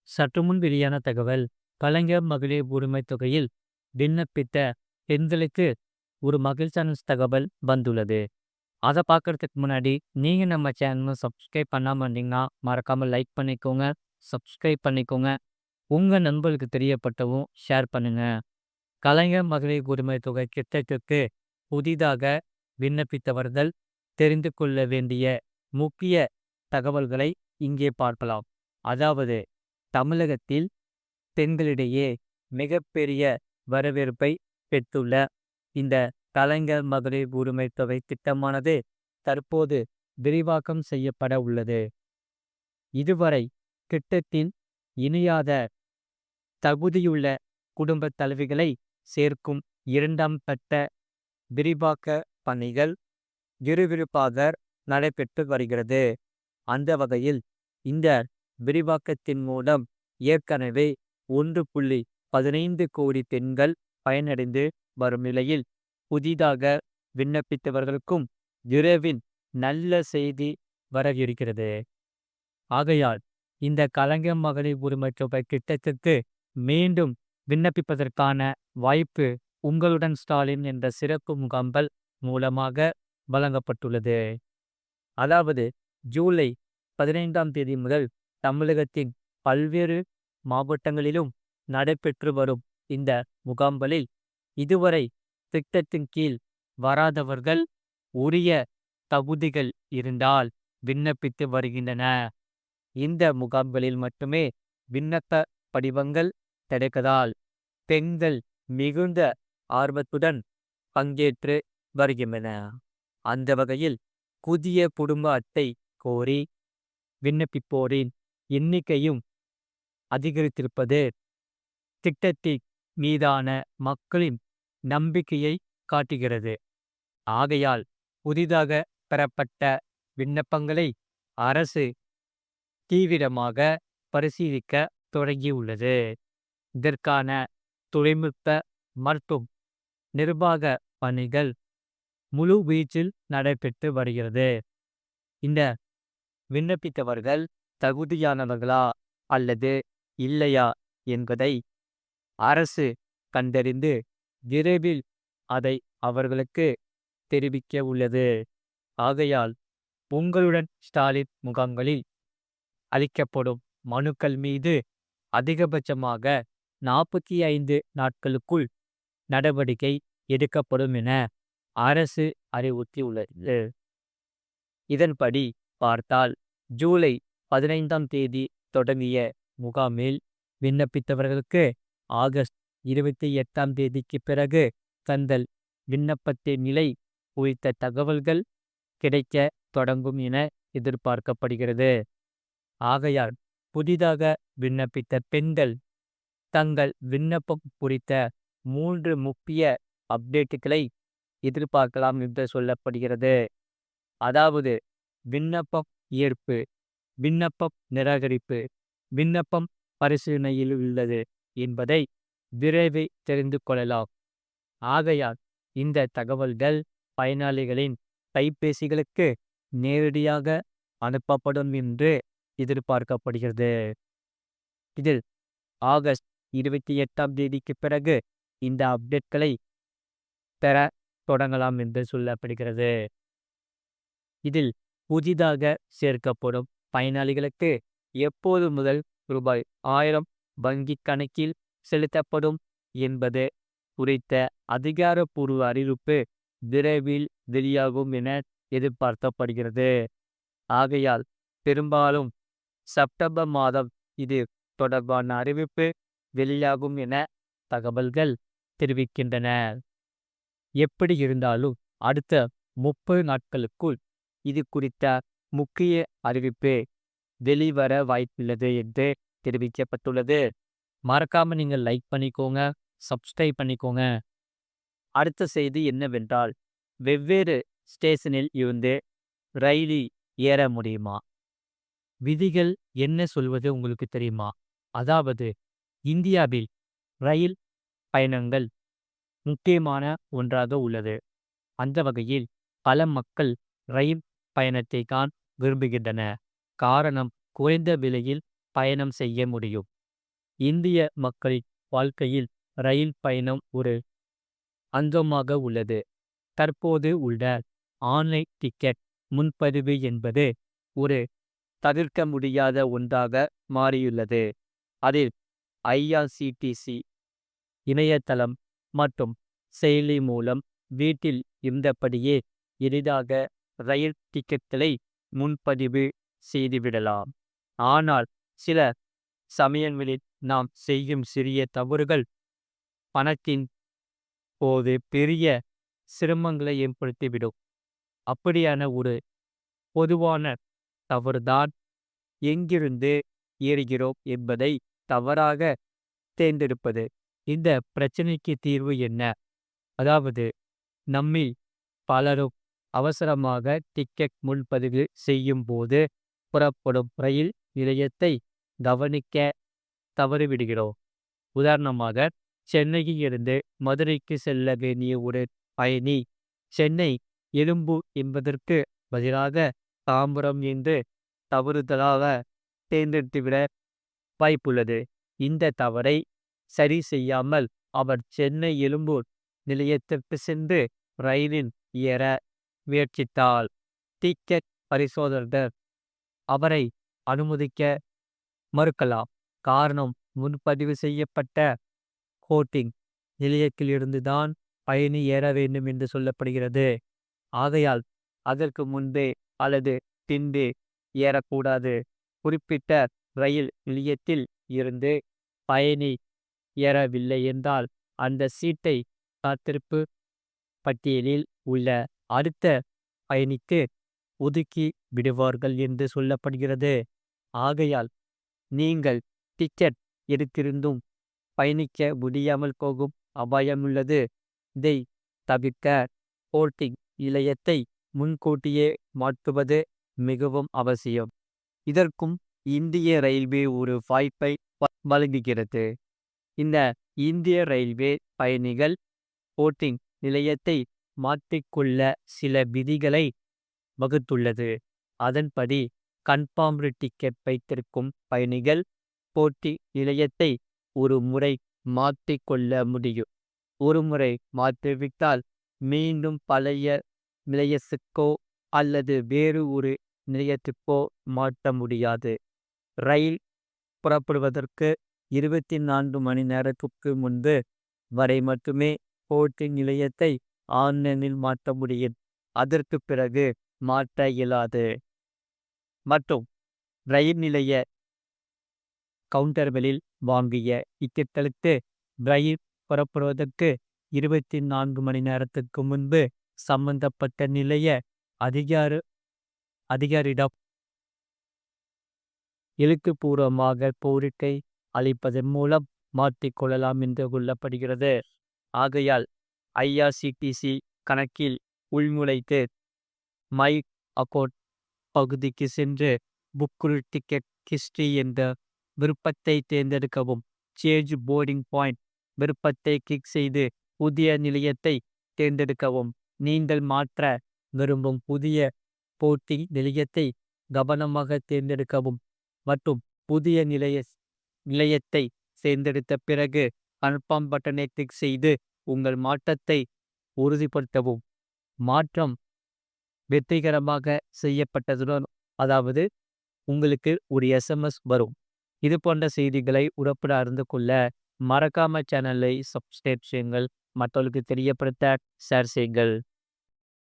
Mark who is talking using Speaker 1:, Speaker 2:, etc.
Speaker 1: சற்று முன் வெளியான தகவல். கலைஞர் மகளிர் உரிமைத் தொகையில் விண்ணப்பித்த பெண்களுக்கு ஒரு மகிழ்ச்சியான தகவல் வந்துள்ளது. அதை பார்க்கறதுக்கு முன்னாடி நீங்க நம்ம சேனலை சப்ஸ்கிரைப் பண்ணாம இருந்தீங்கன்னா மறக்காம லைக் பண்ணிக்கோங்க, சப்ஸ்கிரைப் பண்ணிக்கோங்க. உங்க நண்பர்களுக்கு தெரியப்பட்டவும் ஷேர் பண்ணுங்க. கலைஞர் மகளிர் உரிமைத் தொகை திட்டத்திற்கு புதிதாக விண்ணப்பித்தவர்கள் தெரிந்து கொள்ள வேண்டிய முக்கிய தகவல்களை இங்கே பார்க்கலாம். அதாவது, தமிழகத்தில் பெண்களிடையே மிகப்பெரிய வரவேற்பை பெற்றுள்ள இந்த கலைஞர் மகளிர் உரிமை தொகை திட்டமானது தற்போது விரிவாக்கம் செய்யப்பட உள்ளது. இதுவரை திட்டத்தில் இணையாத தகுதியுள்ள குடும்ப தலைவிகளை சேர்க்கும் இரண்டாம் கட்ட விரிவாக்க பணிகள் விறுவிறுப்பாக நடைபெற்று வருகிறது. அந்த வகையில் இந்த விரிவாக்கத்தின் மூலம் ஏற்கனவே 1.15 கோடி பெண்கள் பயனடைந்து வரும் நிலையில் புதிதாக விண்ணப்பித்தவர்களுக்கும் விரைவில் நல்ல செய்தி வர இருக்கிறது. ஆகையால் இந்த கலைஞர் மகளிர் உரிமை தொகை திட்டத்திற்கு மீண்டும் விண்ணப்பிப்பதற்கான வாய்ப்பு உங்களுடன் ஸ்டாலின் என்ற சிறப்பு முகாம்கள் மூலமாக வழங்கப்பட்டுள்ளது. அதாவது, ஜூலை 15ஆம் தேதி முதல் தமிழகத்தின் பல்வேறு மாவட்டங்களிலும் நடைபெற்று வரும் இந்த முகாம்களில் இதுவரை திட்டத்தின் கீழ் வராதவர்கள் உரிய தகுதிகள் இருந்தால் விண்ணப்பித்து வருகின்றன. இந்த முகாம்களில் மட்டுமே விண்ணப்ப படிவங்கள் கிடைப்பதால் பெண்கள் மிகுந்த ஆர்வத்துடன் பங்கேற்று வருகின்றன. அந்த வகையில் புதிய குடும்ப அட்டை கோரி விண்ணப்பிப்போரின் எண்ணிக்கையும் அதிகரித்திருப்பது திட்டத்தின் மீதான மக்களின் நம்பிக்கையை காட்டுகிறது. ஆகையால் புதிதாக பெறப்பட்ட விண்ணப்பங்களை அரசு தீவிரமாக பரிசீலிக்க தொடங்கியுள்ளது. இதற்கான தொழில்நுட்ப மற்றும் நிர்வாக பணிகள் முழு வீச்சில் நடைபெற்று வருகிறது. இந்த விண்ணப்பித்தவர்கள் தகுதியானவர்களா அல்லது இல்லையா என்பதை அரசு கண்டறிந்து விரைவில் அதை அவர்களுக்கு தெரிவிக்க உள்ளது. ஆகையால் உங்களுடன் ஸ்டாலின் முகாம்களில் அளிக்கப்படும் மனுக்கள் மீது அதிகபட்சமாக 45 நாட்களுக்குள் நடவடிக்கை எடுக்கப்படும் என அரசு அறிவுறுத்தியுள்ளது. இதன்படி பார்த்தால் ஜூலை 15ஆம் தேதி தொடங்கிய முகாமில் விண்ணப்பித்தவர்களுக்கு ஆகஸ்ட் 28ஆம் தேதிக்கு பிறகு தங்கள் விண்ணப்பத்தின் நிலை குறித்த தகவல்கள் கிடைக்க தொடங்கும் என எதிர்பார்க்கப்படுகிறது. ஆகையால் புதிதாக விண்ணப்பித்த பெண்கள் தங்கள் விண்ணப்பம் குறித்த 3 முக்கிய அப்டேட்டுகளை எதிர்பார்க்கலாம் என்று சொல்லப்படுகிறது. அதாவது, விண்ணப்பம் ஏற்பு, விண்ணப்பம் நிராகரிப்பு, விண்ணப்பம் பரிசீலனையில் உள்ளது என்பதை விரைவில் தெரிந்து கொள்ளலாம். ஆகையால் இந்த தகவல்கள் பயனாளிகளின் கைபேசிகளுக்கு நேரடியாக அனுப்பப்படும் என்று எதிர்பார்க்கப்படுகிறது. இதில் ஆகஸ்ட் 28ஆம் தேதிக்கு பிறகு இந்த அப்டேட்களை பெற தொடங்கலாம் என்று சொல்லப்படுகிறது. இதில் புதிதாக சேர்க்கப்படும் பயனாளிகளுக்கு எப்போது முதல் ரூபாய் 1000 வங்கிக் கணக்கில் செலுத்தப்படும் என்பது குறித்த அதிகாரப்பூர்வ அறிவிப்பு விரைவில் வெளியாகும் என எதிர்பார்க்கப்படுகிறது. ஆகையால் பெரும்பாலும் செப்டம்பர் மாதம் இது தொடர்பான அறிவிப்பு வெளியாகும் என தகவல்கள் தெரிவிக்கின்றன. எப்படி இருந்தாலும் அடுத்த 30 நாட்களுக்குள் இது குறித்த முக்கிய அறிவிப்பு வெளிவர வாய்ப்புள்ளது என்று தெரிவிக்கப்பட்டுள்ளது. மறக்காம நீங்கள் லைக் பண்ணிக்கோங்க, சப்ஸ்கிரைப் பண்ணிக்கோங்க. அடுத்த செய்தி என்னவென்றால், வெவ்வேறு ஸ்டேஷனில் இருந்து ரயிலில் ஏற முடியுமா? விதிகள் என்ன சொல்வது உங்களுக்கு தெரியுமா? அதாவது, இந்தியாவில் ரயில் பயணங்கள் முக்கியமான ஒன்றாக உள்ளது. அந்த வகையில் பல மக்கள் ரயில் பயணத்தை தான் விரும்புகின்றன. காரணம், குறைந்த விலையில் பயணம் செய்ய முடியும். இந்திய மக்களின் வாழ்க்கையில் ரயில் பயணம் ஒரு அங்கமாக உள்ளது. தற்போது உள்ள ஆன்லைன் டிக்கெட் முன்பதிவு என்பது ஒரு தவிர்க்க முடியாத ஒன்றாக மாறியுள்ளது. அதில் ஐஆர்சிடிசி இணையதளம் மற்றும் செயலி மூலம் வீட்டில் இருந்தபடியே எளிதாக ரயில் டிக்கெட்டுகளை முன்பதிவு செய்துவிடலாம். ஆனால் சில சமயங்களில் நாம் செய்யும் சிறிய தவறுகள் பணத்தின் போது பெரிய சிரமங்களை ஏற்படுத்திவிடும். அப்படியான ஒரு பொதுவான தவறுதான் எங்கிருந்து ஏறுகிறோம் என்பதை தவறாக தேர்ந்தெடுப்பது. இந்த பிரச்சனைக்கு தீர்வு என்ன? அதாவது நம்மில் பலரும் அவசரமாக டிக்கெட் முன்பதிவு செய்யும் போது புறப்படும் ரயில் நிலையத்தை கவனிக்க தவறிவிடுகிறோம். உதாரணமாக, சென்னையில் இருந்து மதுரைக்கு செல்ல வேண்டிய ஒரு பயணி சென்னை எழும்பூர் என்பதற்கு பதிலாக தாம்பரம் என்று தவறுதலாக தேர்ந்தெடுத்துவிட வாய்ப்புள்ளது. இந்த தவறை சரி செய்யாமல் அவர் சென்னை எழும்பூர் நிலையத்திற்கு சென்று ரயிலில் ஏற முயற்சித்தால் டிக்கெட் பரிசோதகர் அவரை அனுமதிக்க மறுக்கலாம். காரணம், முன்பதிவு செய்யப்பட்ட ஹோட்டிங் நிலையத்திலிருந்து தான் பயணி ஏற வேண்டும் என்று சொல்லப்படுகிறது. ஆகையால் அதற்கு முன்பே அல்லது பின்பே ஏறக்கூடாது. குறிப்பிட்ட ரயில் நிலையத்தில் இருந்து பயணி ஏறவில்லை என்றால் அந்த சீட்டை காத்திருப்பு பட்டியலில் உள்ள அடுத்த பயணிக்கு ஒதுக்கி விடுவார்கள் என்று சொல்லப்படுகிறது. ஆகையால் நீங்கள் டிக்கெட் எடுத்திருந்தும் பயணிக்க முடியாமல் போகும் அபாயம் உள்ளது. இதை தவிர்க்க ஹோல்டிங் நிலையத்தை முன்கூட்டியே மாற்றுவது மிகவும் அவசியம். இதற்கும் இந்திய ரயில்வே ஒரு வாய்ப்பை வழங்குகிறது. இந்த இந்திய ரயில்வே பயணிகள் ஹோல்டிங் நிலையத்தை மாற்றிக்கொள்ள சில விதிகளை வகுத்துள்ளது. அதன்படி கன்ஃபார்ம்டு டிக்கெட் வைத்திருக்கும் பயணிகள் ஹோல்டிங் நிலையத்தை ஒரு முறை மாற்றிக்கொள்ள முடியும். ஒரு முறை மாற்றிவிட்டால் மீண்டும் பழைய நிலையத்துக்கோ அல்லது வேறு ஒரு நிலையத்துக்கோ மாற்ற முடியாது. ரயில் புறப்படுவதற்கு 24 மணி நேரத்துக்கு முன்பு வரை மட்டுமே ஹோல்டிங் நிலையத்தை ஆன்லைனில் மாற்ற முடியும். அதற்கு பிறகு மாற்ற இயலாது. மற்றும் ரயில் நிலைய கவுண்டர்களில் வாங்கிய டிக்கெட்டுகளுக்கு ரயில் புறப்படுவதற்கு 24 மணி நேரத்துக்கு முன்பு சம்பந்தப்பட்ட நிலைய அதிகாரியிடம் எழுத்துப்பூர்வமாக கோரிக்கை அளிப்பதன் மூலம் மாற்றிக்கொள்ளலாம் என்று கொள்ளப்படுகிறது. ஆகையால் ஐஆர்சிடிசி கணக்கில் உள்நுழைத்து மை அக்கவுண்ட் பகுதிக்கு சென்று புக் டிக்கெட் ஹிஸ்டரி என்ற விருப்பத்தை தேர்ந்தெடுக்கவும். சேஞ்ச் போர்டிங் பாயிண்ட் விருப்பத்தை கிளிக் செய்து புதிய நிலையத்தை தேர்ந்தெடுக்கவும். நீங்கள் மாற்ற விரும்பும் புதிய போட்டிங் நிலையத்தை கவனமாக தேர்ந்தெடுக்கவும் மற்றும் புதிய நிலையத்தை தேர்ந்தெடுத்த பிறகு கன்ஃபார்ம் பட்டனை கிளிக் செய்து உங்கள் மாற்றத்தை உறுதிப்படுத்தவும். மாற்றம் வெற்றிகரமாக செய்யப்பட்டதுடன் அதாவது உங்களுக்கு ஒரு எஸ்எம்எஸ் வரும். இது போன்ற செய்திகளை உடனுக்குடன் அறிந்து கொள்ள மறக்காம சேனலை சப்ஸ்கிரைப் செய்யுங்கள். மற்றவர்களுக்கு தெரியப்படுத்த ஷேர் செய்யுங்கள்.